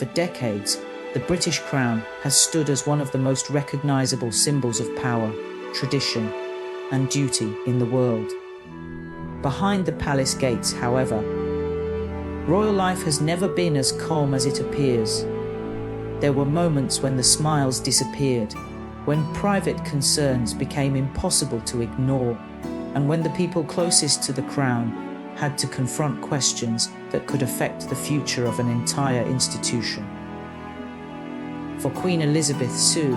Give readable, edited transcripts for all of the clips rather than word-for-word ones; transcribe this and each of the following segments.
For decades, the British crown has stood as one of the most recognizable symbols of power, tradition, and duty in the world. Behind the palace gates, however, royal life has never been as calm as it appears. There were moments when the smiles disappeared, when private concerns became impossible to ignore, and when the people closest to the crown had to confront questions that could affect the future of an entire institution. For Queen Elizabeth II,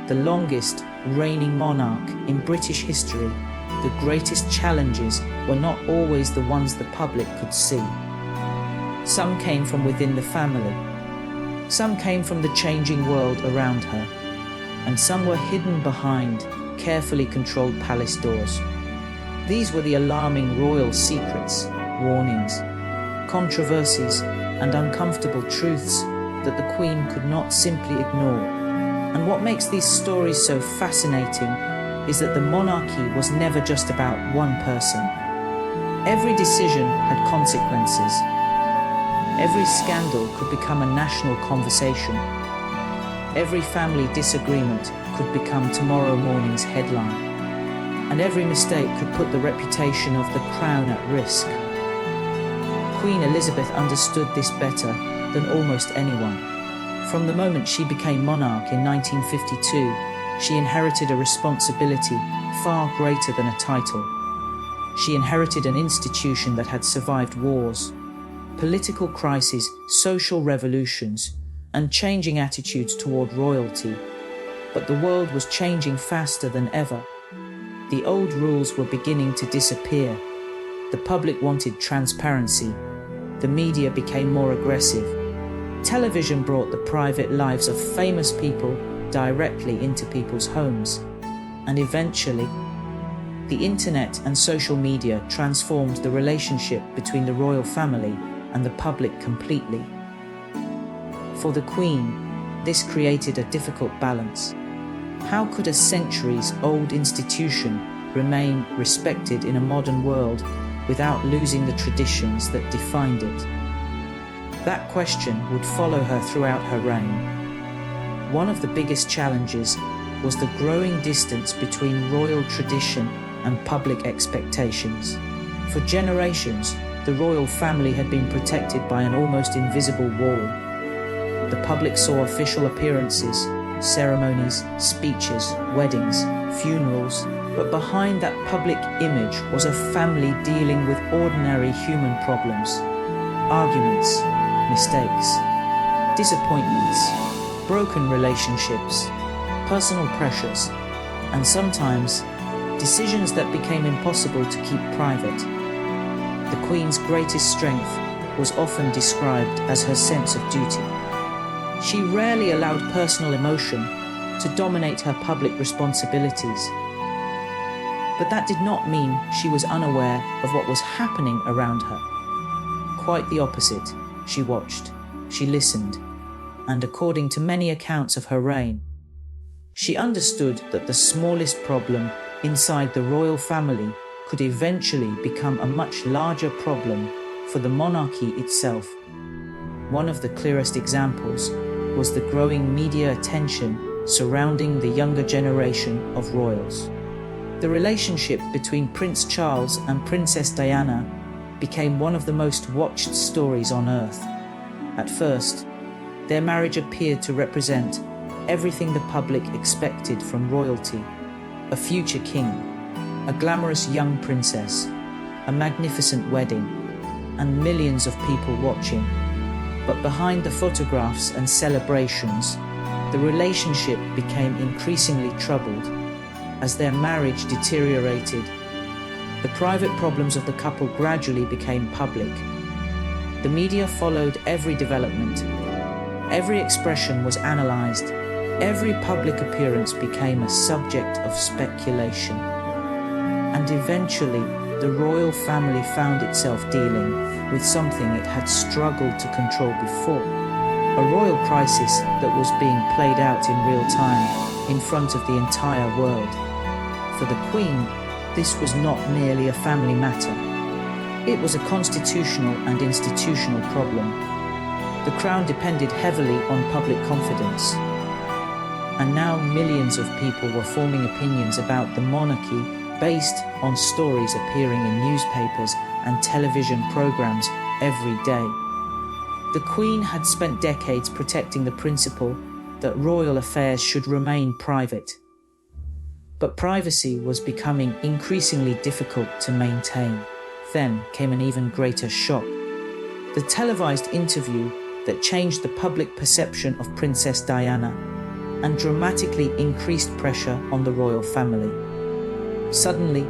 the longest reigning monarch in British history, the greatest challenges were not always the ones the public could see. Some came from within the family, some came from the changing world around her, and some were hidden behind carefully controlled palace doors. These were the alarming royal secrets, warnings, controversies, and uncomfortable truths that the Queen could not simply ignore. And what makes these stories so fascinating is that the monarchy was never just about one person. Every decision had consequences. Every scandal could become a national conversation. Every family disagreement could become tomorrow morning's headline. And every mistake could put the reputation of the crown at risk. Queen Elizabeth understood this better than almost anyone. From the moment she became monarch in 1952, she inherited a responsibility far greater than a title. She inherited an institution that had survived wars, political crises, social revolutions, and changing attitudes toward royalty. But the world was changing faster than ever. The old rules were beginning to disappear. The public wanted transparency. The media became more aggressive. Television brought the private lives of famous people directly into people's homes. And eventually, the internet and social media transformed the relationship between the royal family and the public completely. For the Queen, this created a difficult balance. How could a centuries-old institution remain respected in a modern world without losing the traditions that defined it? That question would follow her throughout her reign. One of the biggest challenges was the growing distance between royal tradition and public expectations. For generations, the royal family had been protected by an almost invisible wall. The public saw official appearances, ceremonies, speeches, weddings, funerals, but behind that public image was a family dealing with ordinary human problems, arguments, mistakes, disappointments, broken relationships, personal pressures, and sometimes decisions that became impossible to keep private. The Queen's greatest strength was often described as her sense of duty. She rarely allowed personal emotion to dominate her public responsibilities. But that did not mean she was unaware of what was happening around her. Quite the opposite. She watched, she listened, and according to many accounts of her reign, she understood that the smallest problem inside the royal family could eventually become a much larger problem for the monarchy itself. One of the clearest examples was the growing media attention surrounding the younger generation of royals. The relationship between Prince Charles and Princess Diana became one of the most watched stories on earth. At first, their marriage appeared to represent everything the public expected from royalty: a future king, a glamorous young princess, a magnificent wedding, and millions of people watching. But behind the photographs and celebrations, the relationship became increasingly troubled. As their marriage deteriorated, the private problems of the couple gradually became public. The media followed every development. Every expression was analyzed. Every public appearance became a subject of speculation. And eventually, the royal family found itself dealing with something it had struggled to control before. A royal crisis that was being played out in real time in front of the entire world. For the Queen, this was not merely a family matter. It was a constitutional and institutional problem. The crown depended heavily on public confidence, and now millions of people were forming opinions about the monarchy based on stories appearing in newspapers and television programs every day. The Queen had spent decades protecting the principle that royal affairs should remain private. But privacy was becoming increasingly difficult to maintain. Then came an even greater shock. The televised interview that changed the public perception of Princess Diana and dramatically increased pressure on the royal family. Suddenly,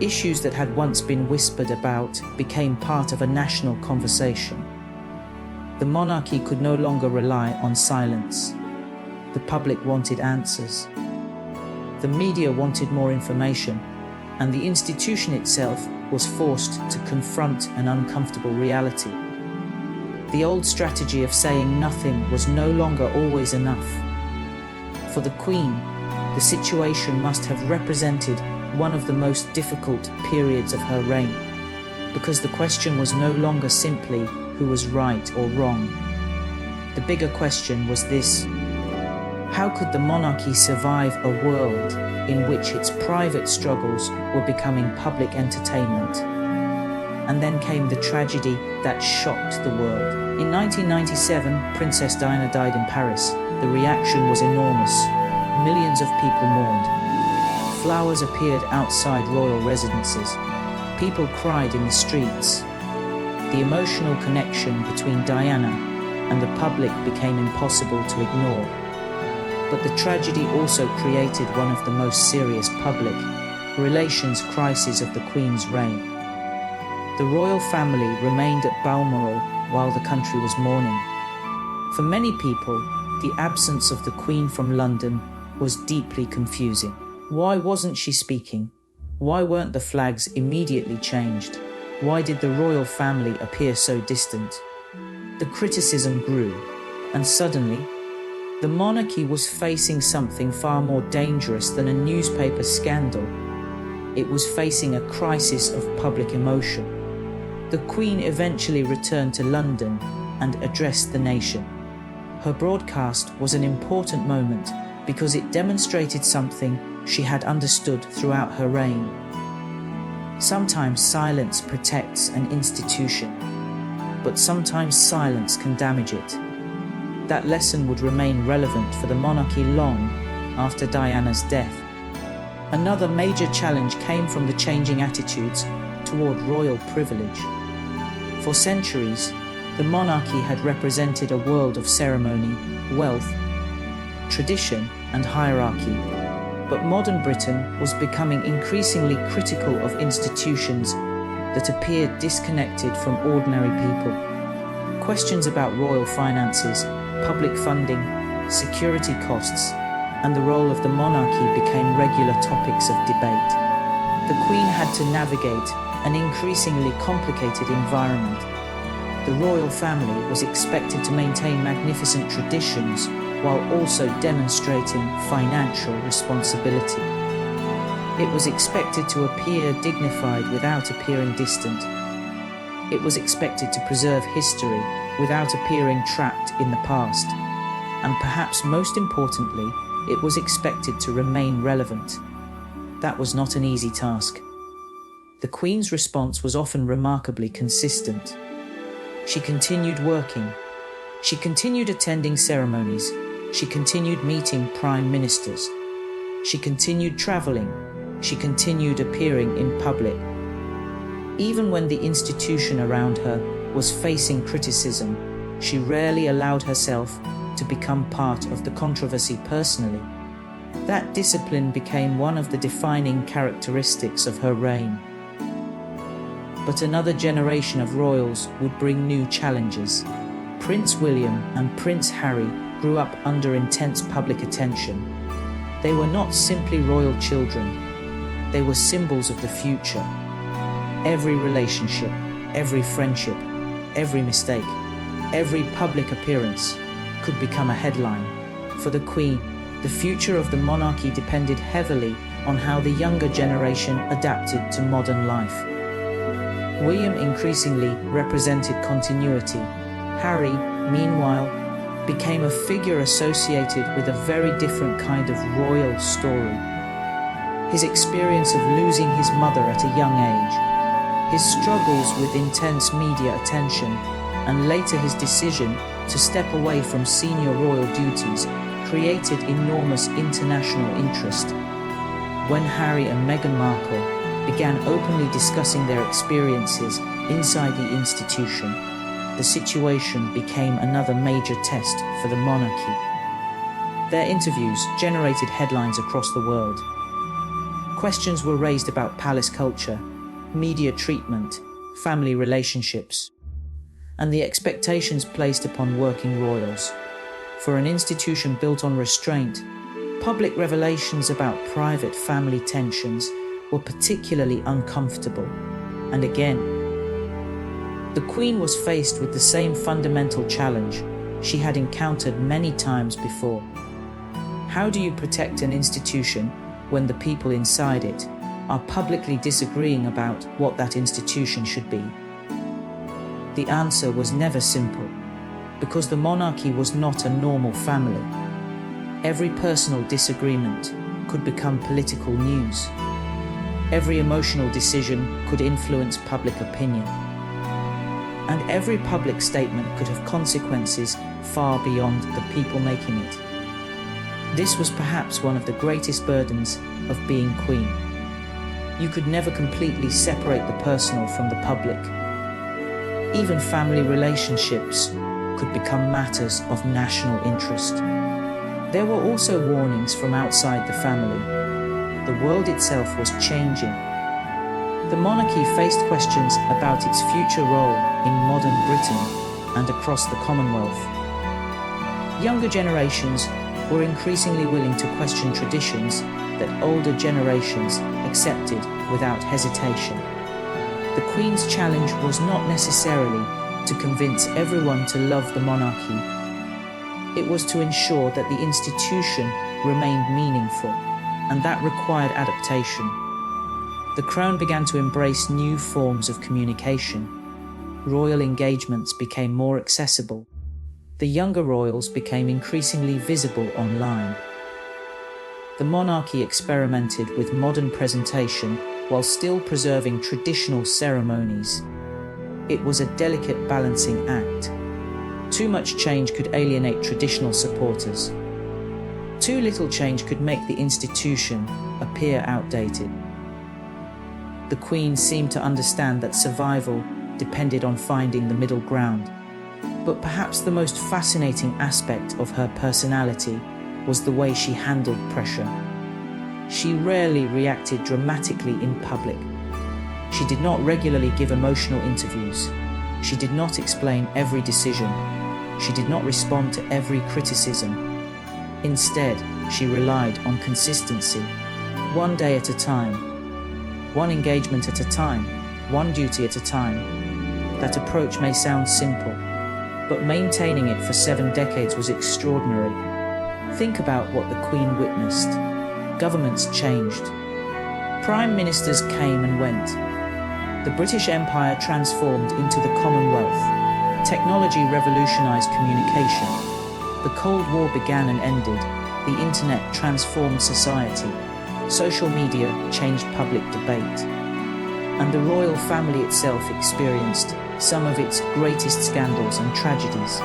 issues that had once been whispered about became part of a national conversation. The monarchy could no longer rely on silence. The public wanted answers. The media wanted more information, and the institution itself was forced to confront an uncomfortable reality. The old strategy of saying nothing was no longer always enough. For the Queen, the situation must have represented one of the most difficult periods of her reign, because the question was no longer simply who was right or wrong. The bigger question was this: how could the monarchy survive a world in which its private struggles were becoming public entertainment? And then came the tragedy that shocked the world. In 1997, Princess Diana died in Paris. The reaction was enormous. Millions of people mourned. Flowers appeared outside royal residences. People cried in the streets. The emotional connection between Diana and the public became impossible to ignore. But the tragedy also created one of the most serious public relations crises of the Queen's reign. The royal family remained at Balmoral while the country was mourning. For many people, the absence of the Queen from London was deeply confusing. Why wasn't she speaking? Why weren't the flags immediately changed? Why did the royal family appear so distant? The criticism grew, and suddenly, the monarchy was facing something far more dangerous than a newspaper scandal. It was facing a crisis of public emotion. The Queen eventually returned to London and addressed the nation. Her broadcast was an important moment because it demonstrated something she had understood throughout her reign. Sometimes silence protects an institution, but sometimes silence can damage it. That lesson would remain relevant for the monarchy long after Diana's death. Another major challenge came from the changing attitudes toward royal privilege. For centuries, the monarchy had represented a world of ceremony, wealth, tradition, and hierarchy. But modern Britain was becoming increasingly critical of institutions that appeared disconnected from ordinary people. Questions about royal finances, public funding, security costs, and the role of the monarchy became regular topics of debate. The Queen had to navigate an increasingly complicated environment. The royal family was expected to maintain magnificent traditions while also demonstrating financial responsibility. It was expected to appear dignified without appearing distant. It was expected to preserve history without appearing trapped in the past. And perhaps most importantly, it was expected to remain relevant. That was not an easy task. The Queen's response was often remarkably consistent. She continued working. She continued attending ceremonies. She continued meeting prime ministers. She continued traveling. She continued appearing in public. Even when the institution around her was facing criticism, she rarely allowed herself to become part of the controversy personally. That discipline became one of the defining characteristics of her reign. But another generation of royals would bring new challenges. Prince William and Prince Harry grew up under intense public attention. They were not simply royal children. They were symbols of the future. Every relationship, every friendship, every mistake, every public appearance could become a headline. For the Queen, the future of the monarchy depended heavily on how the younger generation adapted to modern life. William increasingly represented continuity. Harry meanwhile, became a figure associated with a very different kind of royal story. His experience of losing his mother at a young age, his struggles with intense media attention, and later his decision to step away from senior royal duties created enormous international interest. When Harry and Meghan Markle began openly discussing their experiences inside the institution, the situation became another major test for the monarchy. Their interviews generated headlines across the world. Questions were raised about palace culture, media treatment, family relationships, and the expectations placed upon working royals. For an institution built on restraint, public revelations about private family tensions were particularly uncomfortable. And again, the Queen was faced with the same fundamental challenge she had encountered many times before. How do you protect an institution when the people inside it are publicly disagreeing about what that institution should be? The answer was never simple, because the monarchy was not a normal family. Every personal disagreement could become political news. Every emotional decision could influence public opinion. And every public statement could have consequences far beyond the people making it. This was perhaps one of the greatest burdens of being Queen. You could never completely separate the personal from the public. Even family relationships could become matters of national interest. There were also warnings from outside the family. The world itself was changing. The monarchy faced questions about its future role in modern Britain and across the Commonwealth. Younger generations were increasingly willing to question traditions that older generations accepted without hesitation. The Queen's challenge was not necessarily to convince everyone to love the monarchy. It was to ensure that the institution remained meaningful, and that required adaptation. The Crown began to embrace new forms of communication. Royal engagements became more accessible. The younger royals became increasingly visible online. The monarchy experimented with modern presentation while still preserving traditional ceremonies. It was a delicate balancing act. Too much change could alienate traditional supporters. Too little change could make the institution appear outdated. The Queen seemed to understand that survival depended on finding the middle ground. But perhaps the most fascinating aspect of her personality was the way she handled pressure. She rarely reacted dramatically in public. She did not regularly give emotional interviews. She did not explain every decision. She did not respond to every criticism. Instead, she relied on consistency, one day at a time, one engagement at a time, one duty at a time. That approach may sound simple, but maintaining it for 7 decades was extraordinary. Think about what the Queen witnessed. Governments changed. Prime ministers came and went. The British Empire transformed into the Commonwealth. Technology revolutionized communication. The Cold War began and ended. The internet transformed society. Social media changed public debate. And the royal family itself experienced some of its greatest scandals and tragedies.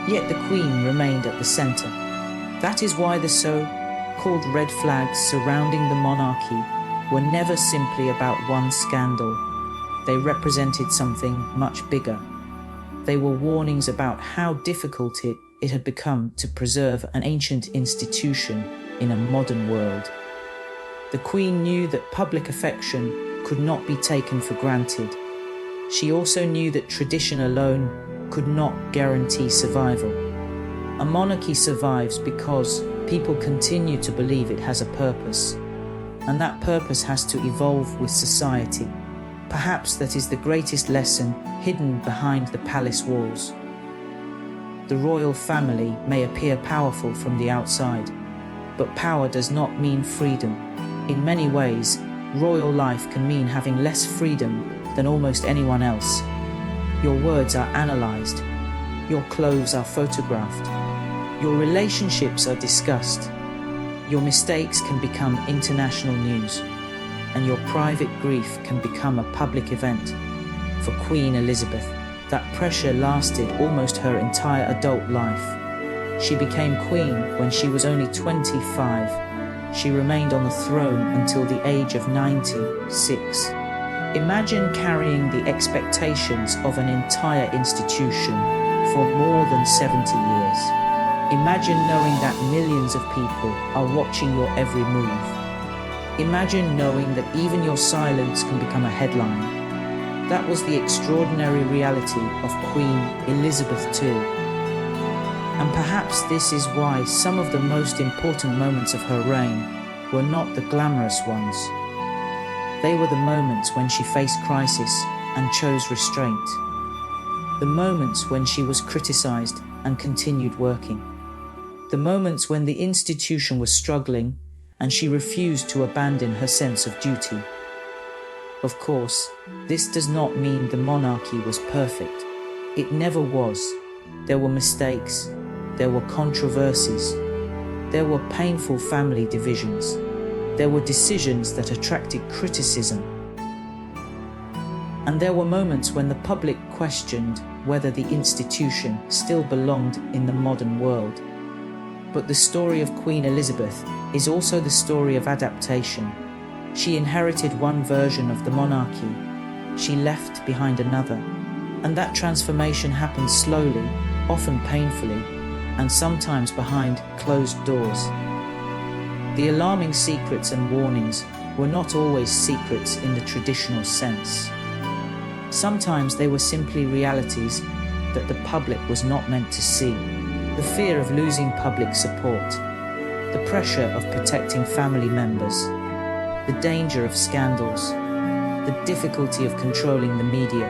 Yet the Queen remained at the centre. That is why the so-called red flags surrounding the monarchy were never simply about one scandal. They represented something much bigger. They were warnings about how difficult it had become to preserve an ancient institution in a modern world. The Queen knew that public affection could not be taken for granted. She also knew that tradition alone could not guarantee survival. A monarchy survives because people continue to believe it has a purpose, and that purpose has to evolve with society. Perhaps that is the greatest lesson hidden behind the palace walls. The royal family may appear powerful from the outside, but power does not mean freedom. In many ways, royal life can mean having less freedom than almost anyone else. Your words are analysed. Your clothes are photographed. Your relationships are discussed. Your mistakes can become international news, and your private grief can become a public event. For Queen Elizabeth, that pressure lasted almost her entire adult life. She became queen when she was only 25. She remained on the throne until the age of 96. Imagine carrying the expectations of an entire institution for more than 70 years. Imagine knowing that millions of people are watching your every move. Imagine knowing that even your silence can become a headline. That was the extraordinary reality of Queen Elizabeth II. And perhaps this is why some of the most important moments of her reign were not the glamorous ones. They were the moments when she faced crisis and chose restraint. The moments when she was criticized and continued working. The moments when the institution was struggling and she refused to abandon her sense of duty. Of course, this does not mean the monarchy was perfect. It never was. There were mistakes. There were controversies. There were painful family divisions. There were decisions that attracted criticism. And there were moments when the public questioned whether the institution still belonged in the modern world. But the story of Queen Elizabeth is also the story of adaptation. She inherited one version of the monarchy. She left behind another. And that transformation happened slowly, often painfully, and sometimes behind closed doors. The alarming secrets and warnings were not always secrets in the traditional sense. Sometimes they were simply realities that the public was not meant to see. The fear of losing public support, the pressure of protecting family members, the danger of scandals, the difficulty of controlling the media,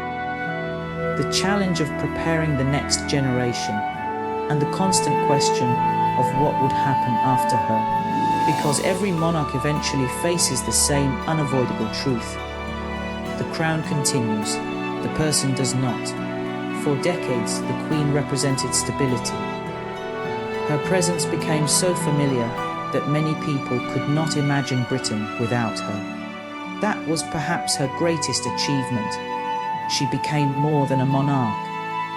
the challenge of preparing the next generation, and the constant question of what would happen after her. Because every monarch eventually faces the same unavoidable truth. The crown continues, the person does not. For decades, the Queen represented stability. Her presence became so familiar that many people could not imagine Britain without her. That was perhaps her greatest achievement. She became more than a monarch.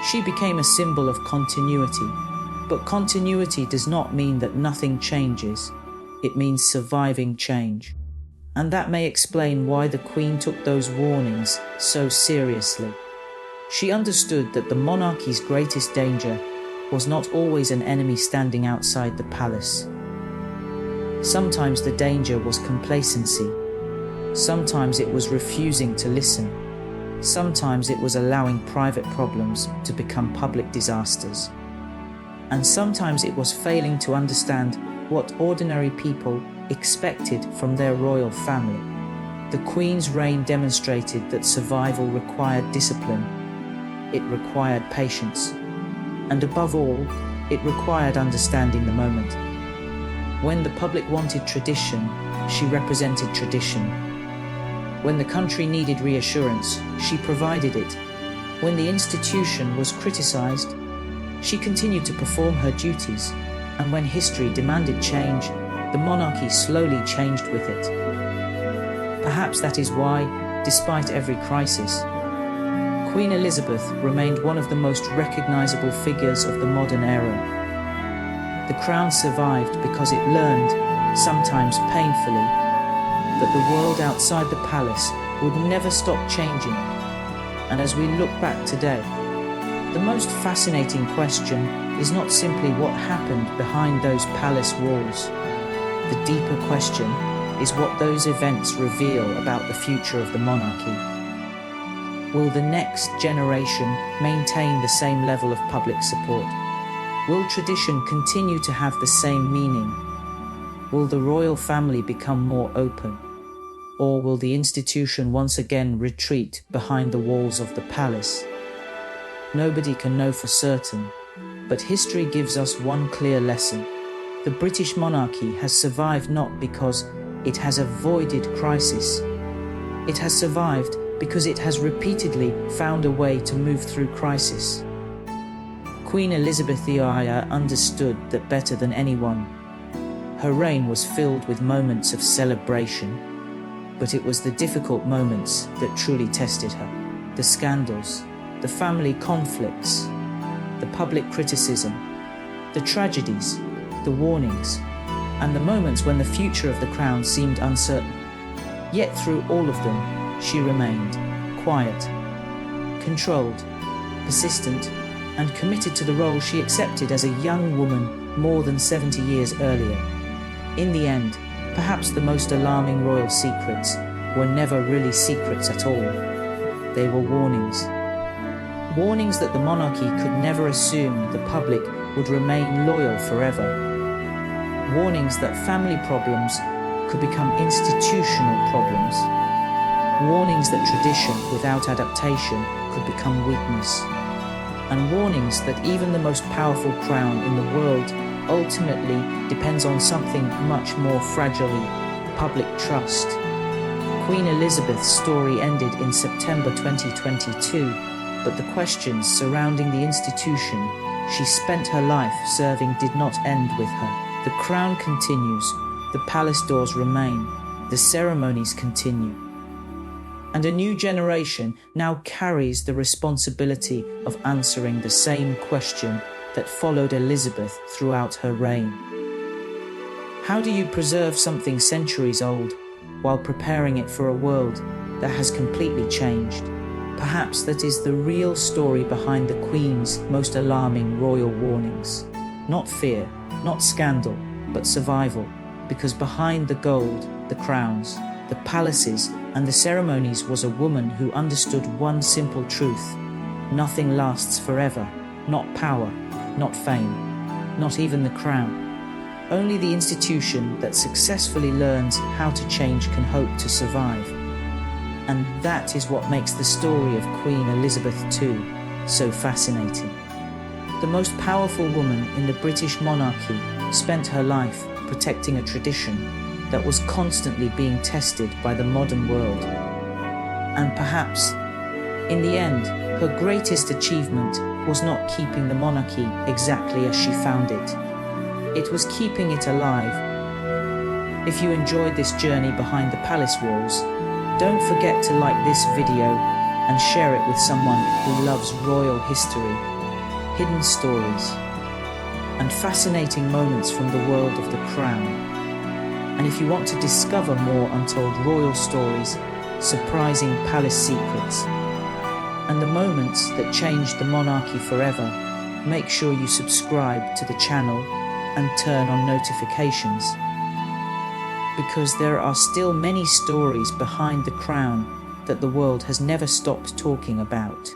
She became a symbol of continuity. But continuity does not mean that nothing changes. It means surviving change. And that may explain why the Queen took those warnings so seriously. She understood that the monarchy's greatest danger was not always an enemy standing outside the palace. Sometimes the danger was complacency. Sometimes it was refusing to listen. Sometimes it was allowing private problems to become public disasters. And sometimes it was failing to understand what ordinary people expected from their royal family. The Queen's reign demonstrated that survival required discipline. It required patience. And above all, it required understanding the moment. When the public wanted tradition, she represented tradition. When the country needed reassurance, she provided it. When the institution was criticized, she continued to perform her duties. And when history demanded change, the monarchy slowly changed with it. Perhaps that is why, despite every crisis, Queen Elizabeth remained one of the most recognizable figures of the modern era. The crown survived because it learned, sometimes painfully, that the world outside the palace would never stop changing. And as we look back today, the most fascinating question is not simply what happened behind those palace walls. The deeper question is what those events reveal about the future of the monarchy. Will the next generation maintain the same level of public support? Will tradition continue to have the same meaning? Will the royal family become more open? Or will the institution once again retreat behind the walls of the palace? Nobody can know for certain, but history gives us one clear lesson. The British monarchy has survived not because it has avoided crisis. It has survived because it has repeatedly found a way to move through crisis. Queen Elizabeth II understood that better than anyone. Her reign was filled with moments of celebration, but it was the difficult moments that truly tested her. The scandals, the family conflicts, the public criticism, the tragedies, the warnings, and the moments when the future of the crown seemed uncertain. Yet through all of them, she remained quiet, controlled, persistent, and committed to the role she accepted as a young woman more than 70 years earlier. In the end, perhaps the most alarming royal secrets were never really secrets at all. They were warnings. Warnings that the monarchy could never assume the public would remain loyal forever. Warnings that family problems could become institutional problems. Warnings that tradition without adaptation could become weakness. And warnings that even the most powerful crown in the world ultimately depends on something much more fragile: public trust. Queen Elizabeth's story ended in September 2022, but the questions surrounding the institution she spent her life serving did not end with her. The crown continues, the palace doors remain, the ceremonies continue. And a new generation now carries the responsibility of answering the same question that followed Elizabeth throughout her reign. How do you preserve something centuries old while preparing it for a world that has completely changed? Perhaps that is the real story behind the Queen's most alarming royal warnings. Not fear, not scandal, but survival. Because behind the gold, the crowns, the palaces, and the ceremonies was a woman who understood one simple truth: nothing lasts forever, not power, not fame, not even the crown. Only the institution that successfully learns how to change can hope to survive. And that is what makes the story of Queen Elizabeth II so fascinating. The most powerful woman in the British monarchy spent her life protecting a tradition that was constantly being tested by the modern world. And perhaps, in the end, her greatest achievement was not keeping the monarchy exactly as she found it. It was keeping it alive. If you enjoyed this journey behind the palace walls, don't forget to like this video and share it with someone who loves royal history, hidden stories, and fascinating moments from the world of the crown. And if you want to discover more untold royal stories, surprising palace secrets, and the moments that changed the monarchy forever, make sure you subscribe to the channel and turn on notifications. Because there are still many stories behind the crown that the world has never stopped talking about.